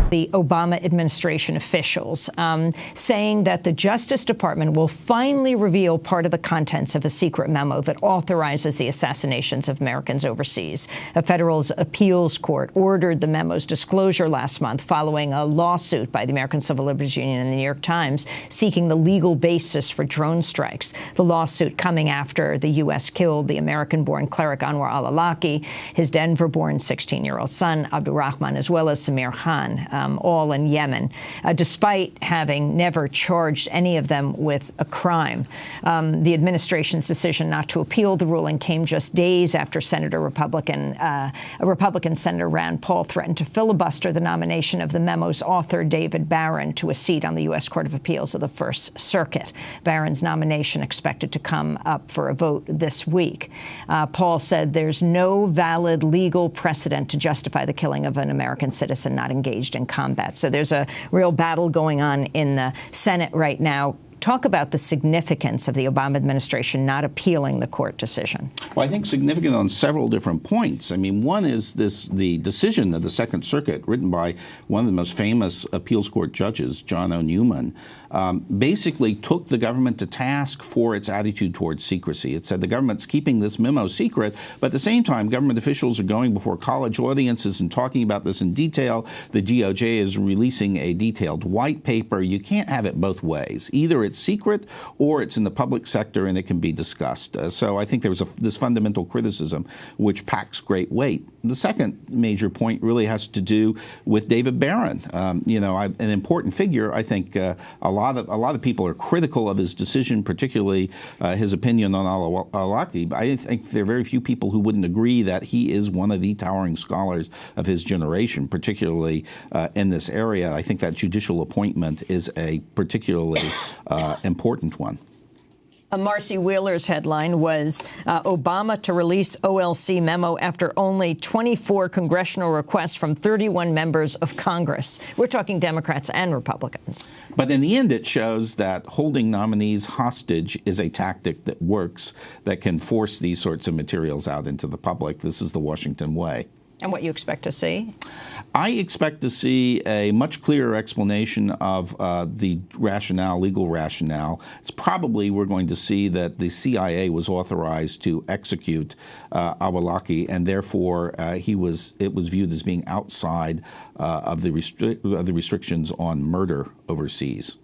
the Obama administration officials, saying that the Justice Department will finally reveal part of the contents of a secret memo that authorizes the assassinations of Americans overseas. A federal appeals court ordered the memo's disclosure last month following a lawsuit by the American Civil Liberties Union and the New York Times seeking the legal basis for drone strikes. The lawsuit coming after the U.S. killed the American-born cleric Anwar al-Awlaki, his Denver-born 16-year-old son Abdulrahman, as well as Samir Khan, all in Yemen, despite having never charged any of them with a crime. The administration's decision not to appeal the ruling came just days after Republican Senator Rand Paul threatened to filibuster the nomination of the memo's author, David Barron, to a seat on the U.S. Court of Appeals of the First Circuit. Barron's nomination expected to come up for a vote this week. Paul said there's no valid legal precedent to justify the killing of an American citizen not engaged in combat. So there's a real battle going on in the Senate right now. Talk about the significance of the Obama administration not appealing the court decision. Well, I think significant on several different points. I mean, one is the decision of the Second Circuit, written by one of the most famous appeals court judges, John O. Newman, basically took the government to task for its attitude towards secrecy. It said the government's keeping this memo secret, but at the same time, government officials are going before college audiences and talking about this in detail. The DOJ is releasing a detailed white paper. You can't have it both ways. Either it's secret or it's in the public sector and it can be discussed. So I think there was this fundamental criticism which packs great weight. The second major point really has to do with David Barron. An important figure. I think a lot of people are critical of his decision, particularly his opinion on al-Awlaki. But I think there are very few people who wouldn't agree that he is one of the towering scholars of his generation, particularly in this area. I think that judicial appointment is a particularly important one. Marcy Wheeler's headline was Obama to release OLC memo after only 24 congressional requests from 31 members of Congress. We're talking Democrats and Republicans. But in the end, it shows that holding nominees hostage is a tactic that works, that can force these sorts of materials out into the public. This is the Washington way. And what you expect to see? I expect to see a much clearer explanation of the rationale, legal rationale. It's probably we're going to see that the CIA was authorized to execute al-Awlaki, and therefore it was viewed as being outside of the restrictions on murder overseas.